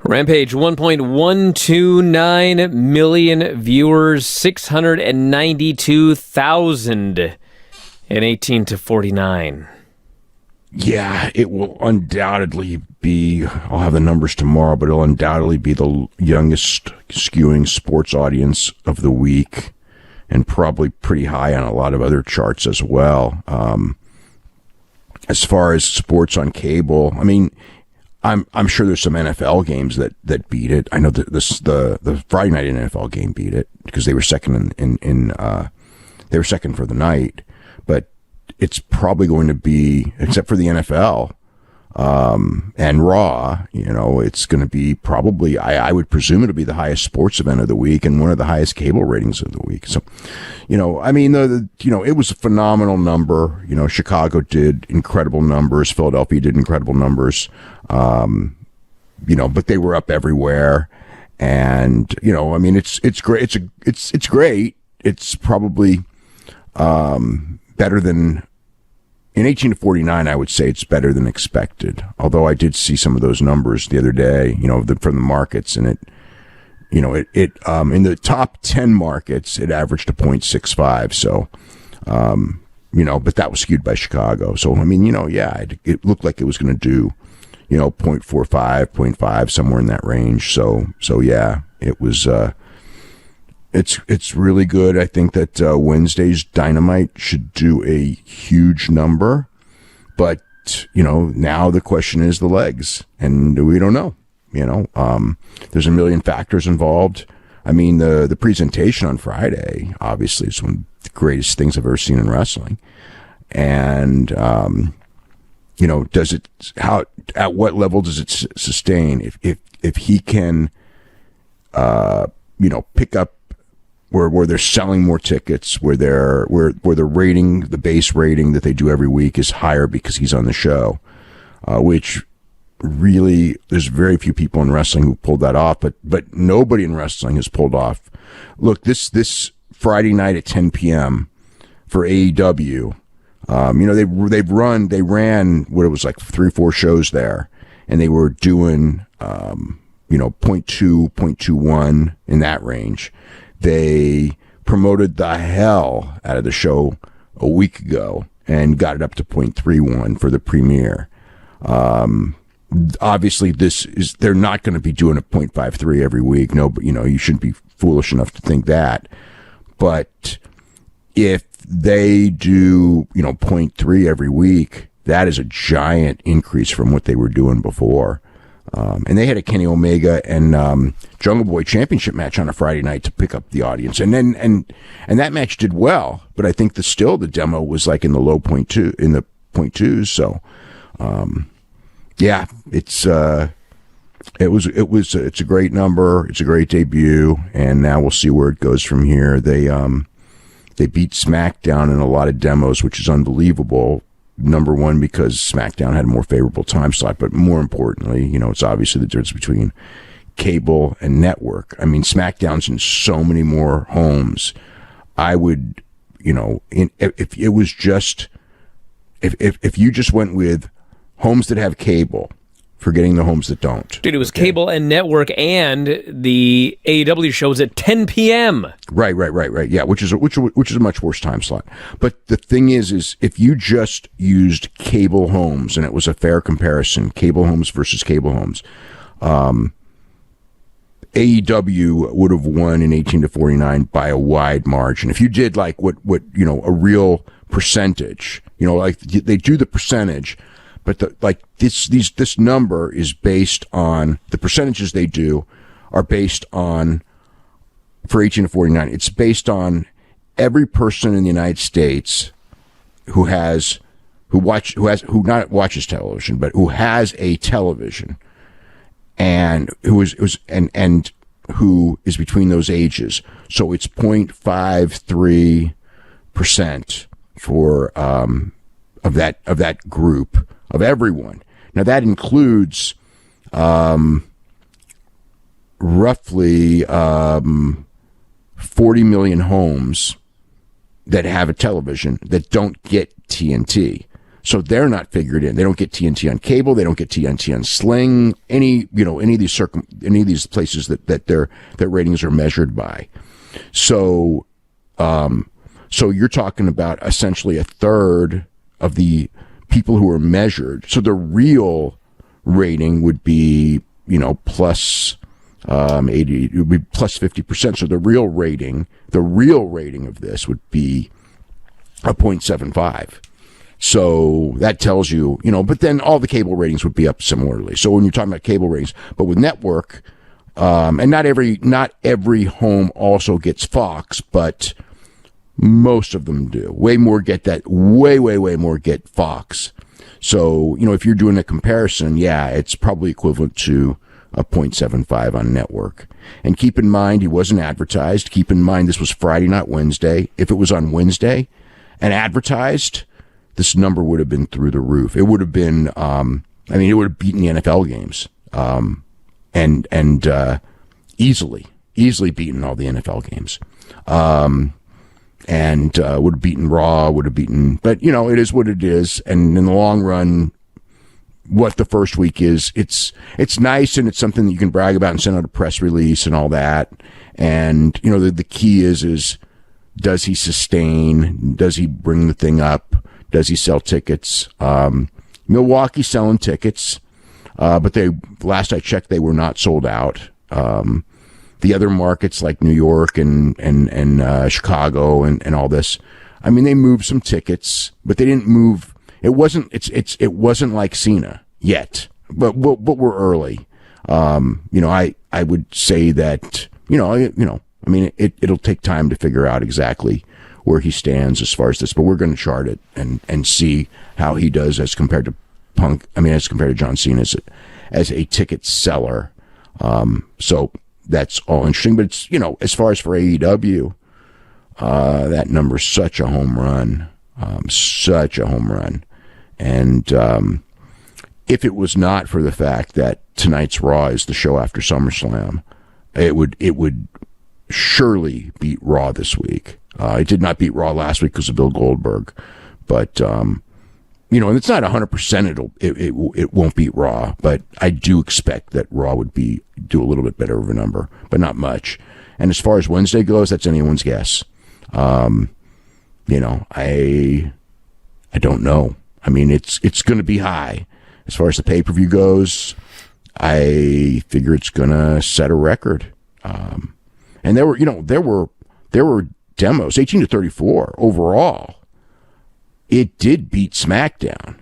Rampage, 1.129 million viewers, 692,000 in 18 to 49. Yeah, it will undoubtedly be, I'll have the numbers tomorrow, but it'll undoubtedly be the youngest skewing sports audience of the week, and probably pretty high on a lot of other charts as well. As far as sports on cable, I mean, I'm sure there's some NFL games that beat it. I know that the Friday night NFL game beat it because they were second they were second for the night, but it's probably going to be, except for the NFL and Raw, it's going to be probably, I would presume it'll be the highest sports event of the week and one of the highest cable ratings of the week. So, I mean, it was a phenomenal number. Chicago did incredible numbers. Philadelphia did incredible numbers. But they were up everywhere. And, I mean, it's great. It's great. It's probably, better than, in 18 to 49, I would say it's better than expected. Although I did see some of those numbers the other day, from the markets, and it in the top 10 markets, it averaged a 0.65. So, but that was skewed by Chicago. So, I mean, it looked like it was going to do, 0.45, 0.5, somewhere in that range. So yeah, it was, It's really good. I think that Wednesday's Dynamite should do a huge number, but now the question is the legs, and we don't know. There's a million factors involved. I mean, the presentation on Friday obviously is one of the greatest things I've ever seen in wrestling, and at what level does it sustain? If he can, pick up. Where they're selling more tickets, where the base rating that they do every week is higher because he's on the show, which really, there's very few people in wrestling who pulled that off, but nobody in wrestling has pulled off. Look, this Friday night at 10 p.m. for AEW, they ran what it was like 3-4 shows there, and they were doing 0.2, 0.21 in that range. They promoted the hell out of the show a week ago and got it up to 0.31 for the premiere. Obviously, they're not going to be doing a 0.53 every week. No, but you shouldn't be foolish enough to think that. But if they do 0.3 every week, that is a giant increase from what they were doing before. And they had a Kenny Omega and Jungle Boy championship match on a Friday night to pick up the audience, and that match did well. But I think the demo was like in the low 0.2, in the 0.2s. So, yeah, it's a great number. It's a great debut, and now we'll see where it goes from here. They beat SmackDown in a lot of demos, which is unbelievable. Number one, because SmackDown had a more favorable time slot, but more importantly, it's obviously the difference between cable and network. I mean, SmackDown's in so many more homes. I would, if it was just, if you just went with homes that have cable, forgetting the homes that don't. Dude, it was cable and network, and the AEW shows at 10 p.m. Right. Yeah, which is a much worse time slot. But the thing is if you just used cable homes, and it was a fair comparison, cable homes versus cable homes, AEW would have won in 18 to 49 by a wide margin. If you did like what a real percentage, like they do the percentage. But this number is based on the percentages they do are based on, for 18 to 49. It's based on every person in the United States who not watches television, but who has a television, and who is between those ages. So it's 0.53% for of that group. Of everyone. Now that includes roughly 40 million homes that have a television that don't get TNT. So they're not figured in. They don't get TNT on cable. They don't get TNT on Sling. Any of these places that their ratings are measured by. So, so you're talking about essentially a third of the people who are measured. So the real rating would be, plus 80, it would be plus 50%. So the real rating of this would be a 0.75. So that tells you, but then all the cable ratings would be up similarly. So when you're talking about cable ratings, but with network, and not every home also gets Fox, but most of them do. Way more get that. Way more get Fox. So, if you're doing a comparison, yeah, it's probably equivalent to a 0.75 on network. And keep in mind, he wasn't advertised. Keep in mind, this was Friday, not Wednesday. If it was on Wednesday and advertised, this number would have been through the roof. It would have been, it would have beaten the NFL games. And easily beaten all the NFL games. And would have beaten Raw, but it is what it is. And in the long run, what the first week is, it's nice, and it's something that you can brag about and send out a press release and all that. And the key is does he sustain? Does he bring the thing up? Does he sell tickets? Milwaukee's selling tickets, but last I checked, they were not sold out. The other markets like New York and Chicago and all this, they moved some tickets, but they didn't move. It wasn't like Cena yet, but we're early. I would say that it'll take time to figure out exactly where he stands as far as this, but we're going to chart it and see how he does as compared to as compared to John Cena as a ticket seller. So that's all interesting, but it's, as far as for AEW, that number's such a home run. And, if it was not for the fact that tonight's Raw is the show after SummerSlam, it would surely beat Raw this week. It did not beat Raw last week because of Bill Goldberg, but, and it's not 100%. It won't beat Raw, but I do expect that Raw would do a little bit better of a number, but not much. And as far as Wednesday goes, that's anyone's guess. I don't know. It's going to be high. As far as the pay-per-view goes, I figure it's going to set a record. And there were demos, 18-34 overall. It did beat SmackDown.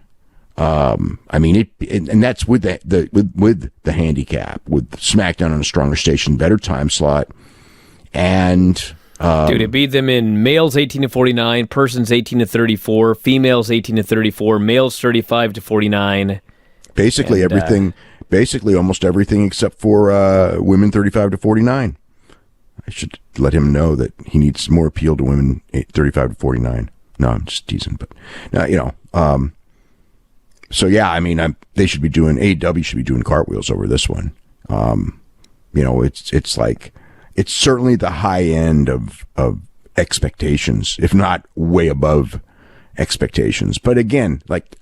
And that's with the handicap, with SmackDown on a stronger station, better time slot, and dude, it beat them in males 18-49, persons 18-34, females 18-34, males 35-49. Basically everything. Basically almost everything except for women 35-49. I should let him know that he needs more appeal to women 35-49. No, I'm just teasing, but now so yeah, they should be doing, AEW should be doing cartwheels over this one. It's like, it's certainly the high end of expectations, if not way above expectations. But again, like,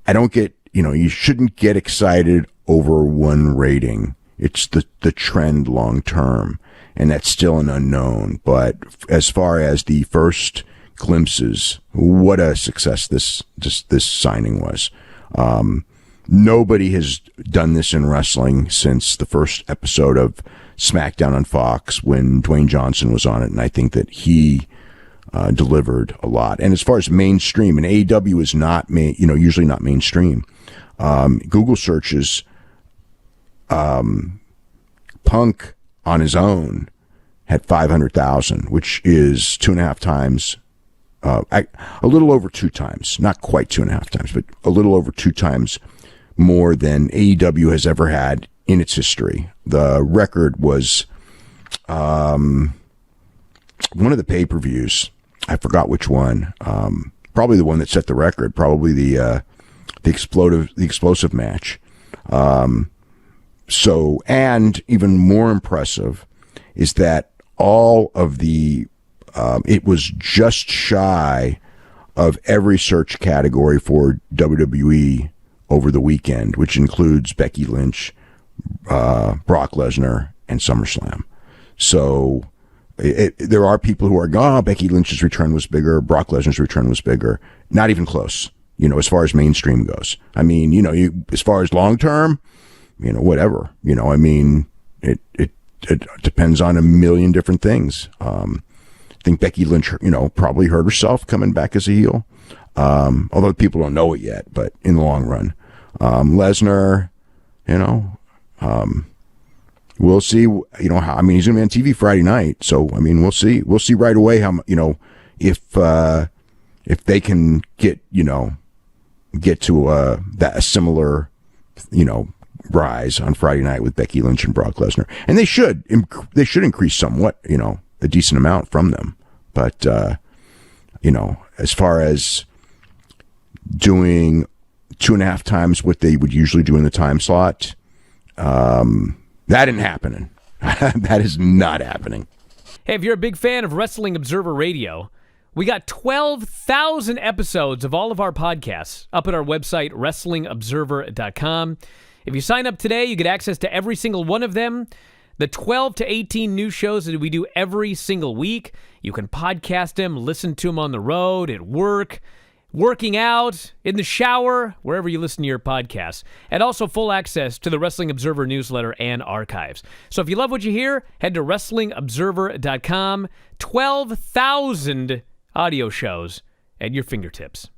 I don't get, you shouldn't get excited over one rating. It's the trend long term, and that's still an unknown. But as far as the first glimpses, what a success this signing was. Nobody has done this in wrestling since the first episode of SmackDown on Fox when Dwayne Johnson was on it, and I think that he delivered a lot. And as far as mainstream, and AEW is not usually not mainstream. Google searches Punk on his own had 500,000, which is 2.5 times. A little over 2 times, not quite 2.5 times, but a little over 2 times more than AEW has ever had in its history. The record was one of the pay-per-views. I forgot which one. Probably the one that set the record. Probably the explosive match. So, and even more impressive is that all of the it was just shy of every search category for WWE over the weekend, which includes Becky Lynch, Brock Lesnar, and SummerSlam. So there are people who are going, oh, Becky Lynch's return was bigger, Brock Lesnar's return was bigger. Not even close, as far as mainstream goes. I mean, as far as long term, whatever. It depends on a million different things. I think Becky Lynch, probably hurt herself coming back as a heel. Although people don't know it yet, but in the long run. Lesnar, we'll see, how, he's going to be on TV Friday night. So, we'll see. We'll see right away how, if they can get to a similar, rise on Friday night with Becky Lynch and Brock Lesnar. And they should increase somewhat, a decent amount from them. But, as far as doing 2.5 times what they would usually do in the time slot, that isn't happening. That is not happening. Hey, if you're a big fan of Wrestling Observer Radio, we got 12,000 episodes of all of our podcasts up at our website, WrestlingObserver.com. If you sign up today, you get access to every single one of them. The 12 to 18 new shows that we do every single week. You can podcast them, listen to them on the road, at work, working out, in the shower, wherever you listen to your podcasts. And also full access to the Wrestling Observer newsletter and archives. So if you love what you hear, head to WrestlingObserver.com. 12,000 audio shows at your fingertips.